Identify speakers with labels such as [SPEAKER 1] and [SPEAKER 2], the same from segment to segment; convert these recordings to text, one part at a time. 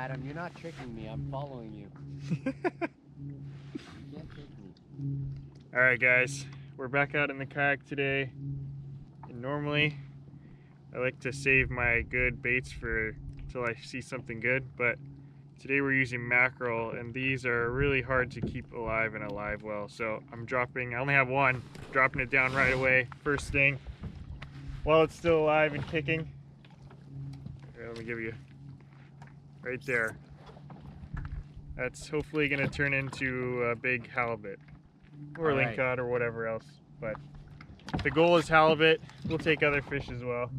[SPEAKER 1] Adam, you're not tricking me. I'm following you. You can't trick me.
[SPEAKER 2] Alright guys, we're back out in the kayak today. And normally I like to save my good baits for until I see something good, but today we're using mackerel, and these are really hard to keep alive in a live well. So I only have one, dropping it down right away, first thing, while it's still alive and kicking. Here, let me give you, right there. That's hopefully going to turn into a big halibut, or lingcod, or whatever else. But the goal is halibut. We'll take other fish as well.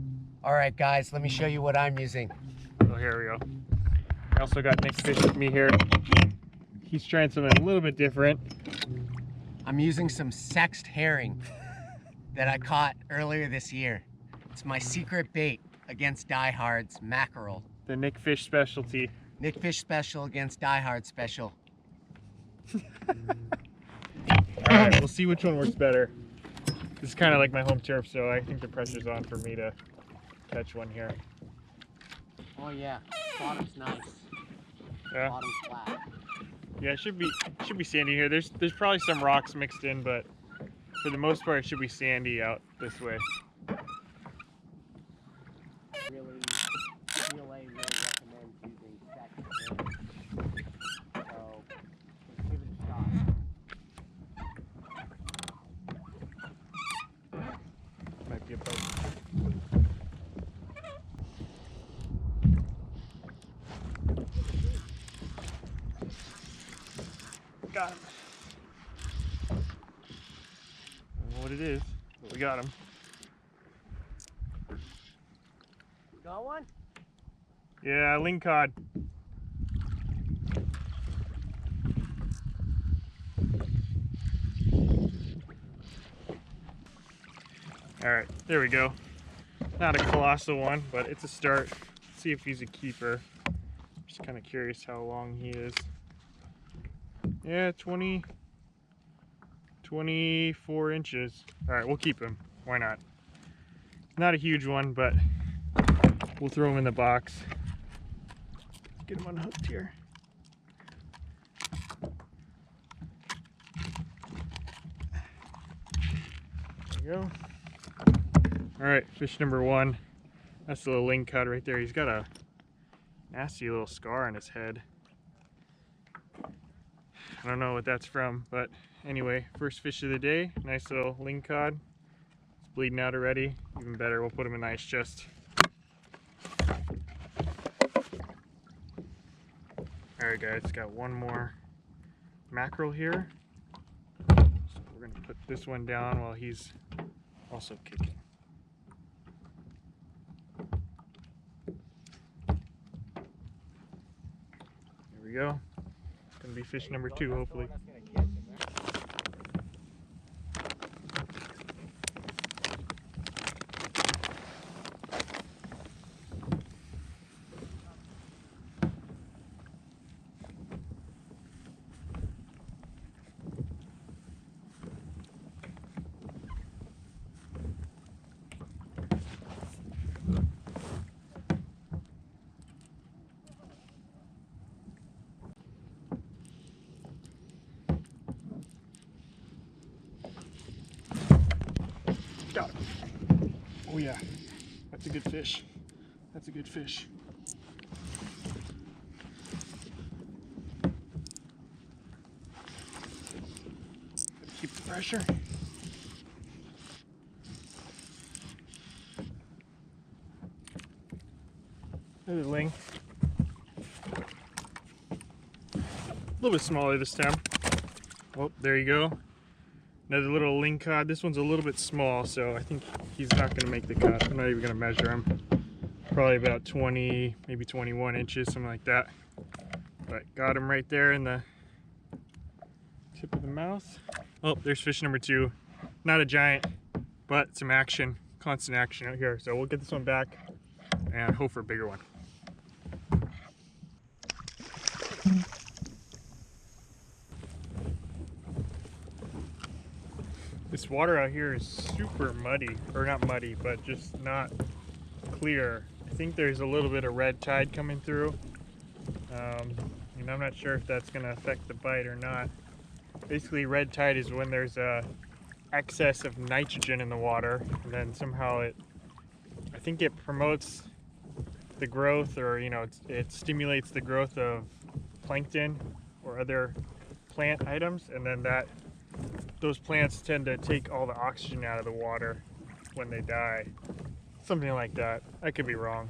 [SPEAKER 1] All right, guys, let me show you what I'm using.
[SPEAKER 2] Oh, here we go. I also got Nick Fish with me here. He's trying something a little bit different.
[SPEAKER 1] I'm using some sexed herring that I caught earlier this year. It's my secret bait against diehards, mackerel.
[SPEAKER 2] The Nick Fish specialty.
[SPEAKER 1] Nick Fish special against diehard special.
[SPEAKER 2] Alright, we'll see which one works better. This is kind of like my home turf, so I think the pressure's on for me to catch one here.
[SPEAKER 1] Oh yeah, bottom's nice.
[SPEAKER 2] Yeah.
[SPEAKER 1] Bottom's flat.
[SPEAKER 2] Yeah, it should be sandy here. There's probably some rocks mixed in, but for the most part it should be sandy out this way.
[SPEAKER 1] Really, PLA really recommends using sexed herring. So, let's give it a shot.
[SPEAKER 2] Might be a boat. Got him. I don't know what it is, but we got him.
[SPEAKER 1] Got one?
[SPEAKER 2] Yeah, lingcod. All right, there we go. Not a colossal one, but it's a start. Let's see if he's a keeper. Just kind of curious how long he is. Yeah, 24 inches. All right, we'll keep him. Why not? Not a huge one, but we'll throw him in the box. Get him unhooked here. There you go. All right, fish number one. That's the little lingcod right there. He's got a nasty little scar on his head. I don't know what that's from, but anyway, first fish of the day. Nice little lingcod. It's bleeding out already. Even better, we'll put him in the ice chest. Alright guys, got one more mackerel here. So we're going to put this one down while he's also kicking. There we go. Gonna be fish number two, hopefully. Got him. Oh yeah, that's a good fish. That's a good fish. Keep the pressure. There's a ling. A little bit smaller this time. Oh, there you go. Another little lingcod. This one's a little bit small, so I think he's not going to make the cut. I'm not even going to measure him. Probably about 20, maybe 21 inches, something like that. But got him right there in the tip of the mouth. Oh, there's fish number two. Not a giant, but some action, constant action out here. So we'll get this one back and hope for a bigger one. This water out here is super muddy, or not muddy, but just not clear. I think there's a little bit of red tide coming through. And I'm not sure if that's going to affect the bite or not. Basically, red tide is when there's a excess of nitrogen in the water, and then somehow I think it promotes the growth, or it stimulates the growth of plankton or other plant items, and then those plants tend to take all the oxygen out of the water when they die. Something like that. I could be wrong.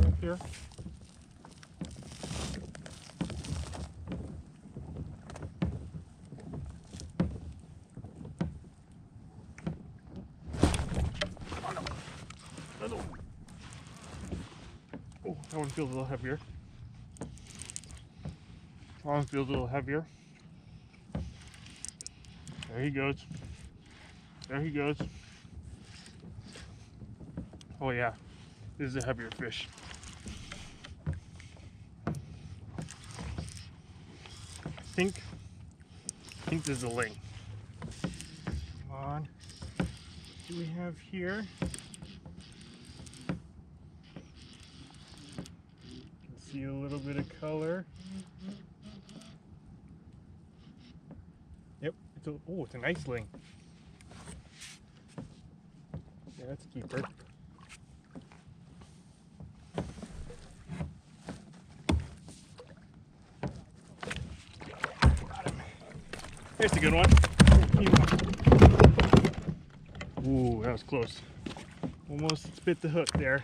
[SPEAKER 2] Up here. Oh, that one feels a little heavier. That one feels a little heavier. There he goes. There he goes. Oh yeah, this is a heavier fish. I think this is a ling. Come on. What do we have here? You can see a little bit of color. Yep, it's a nice ling. Yeah, that's a keeper. Here's a good one. Ooh, that was close. Almost bit the hook there.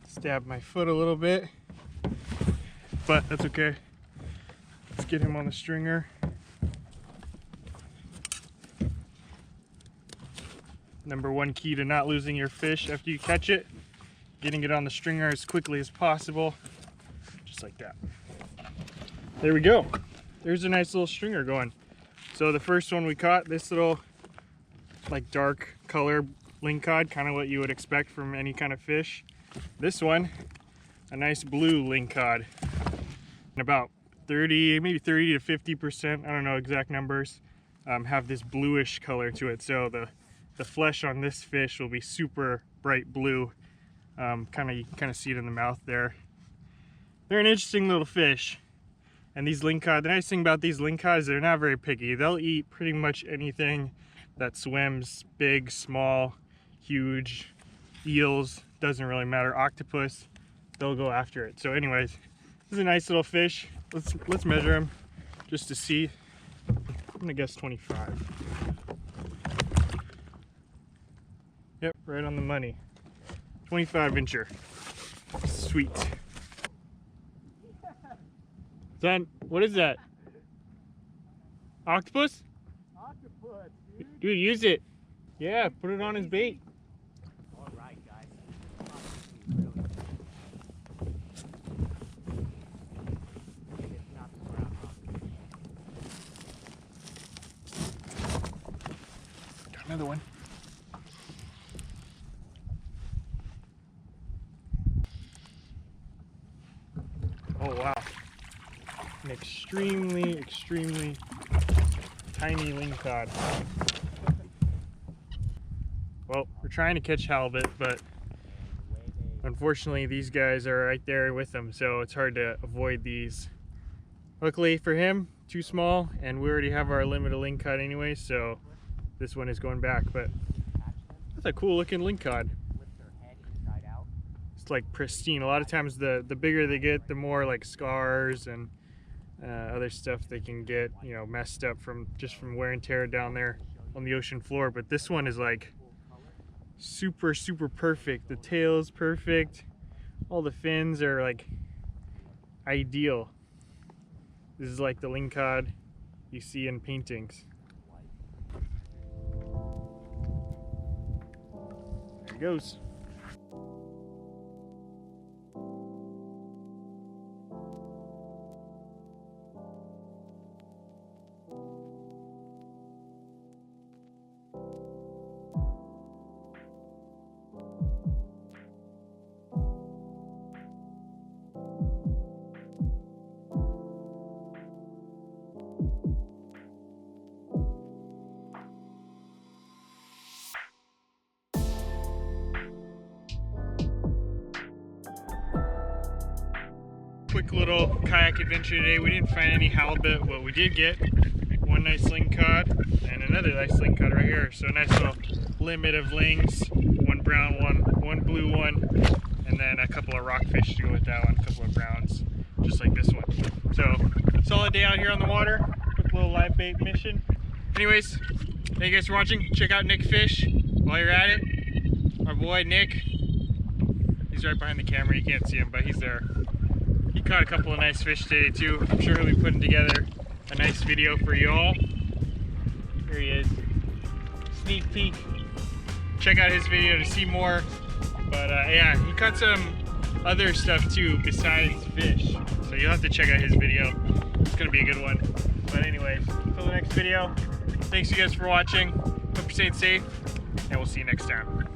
[SPEAKER 2] Stabbed my foot a little bit, but that's okay. Let's get him on the stringer. Number one key to not losing your fish after you catch it, getting it on the stringer as quickly as possible, just like that. There we go. There's a nice little stringer going. So the first one we caught, this little like dark color lingcod, kind of what you would expect from any kind of fish. This one, a nice blue lingcod, and about 30, maybe 30 to 50%, I don't know exact numbers, have this bluish color to it. So the flesh on this fish will be super bright blue. You kind of see it in the mouth there. They're an interesting little fish. And these lingcod, the nice thing about these lingcods, they're not very picky. They'll eat pretty much anything that swims, big, small, huge, eels, doesn't really matter, octopus, they'll go after it. So anyways, this is a nice little fish. Let's measure him just to see. I'm gonna guess 25. Yep, right on the money. 25 incher. Sweet. What is that? Octopus?
[SPEAKER 1] Octopus, dude.
[SPEAKER 2] Dude, use it. Yeah, put it on his bait.
[SPEAKER 1] All right, guys.
[SPEAKER 2] Got another one. Oh wow. An extremely tiny lingcod. Well, we're trying to catch halibut, but unfortunately these guys are right there with them, so it's hard to avoid these. Luckily for him, too small, and we already have our limit of lingcod anyway, so this one is going back. But that's a cool looking lingcod. It's like pristine. A lot of times the bigger they get, the more like scars and other stuff they can get, messed up from wear and tear down there on the ocean floor. But this one is like super perfect. The tail is perfect. All the fins are like ideal. This is like the lingcod you see in paintings. There he goes. quick little kayak adventure today. We didn't find any halibut. What we did get, one nice lingcod and another nice lingcod right here. So a nice little limit of lings, one brown one, one blue one, and then a couple of rockfish to go with that one, a couple of browns, just like this one. So solid day out here on the water. Quick little live bait mission. Anyways, thank you guys for watching. Check out Nick Fish while you're at it. Our boy Nick, he's right behind the camera. You can't see him, but he's there. He caught a couple of nice fish today too. I'm sure he'll be putting together a nice video for you all. Here he is. Sneak peek. Check out his video to see more. But yeah, he caught some other stuff too besides fish. So you'll have to check out his video. It's gonna be a good one. But anyways, until the next video, thanks you guys for watching. Hope you're staying safe, and we'll see you next time.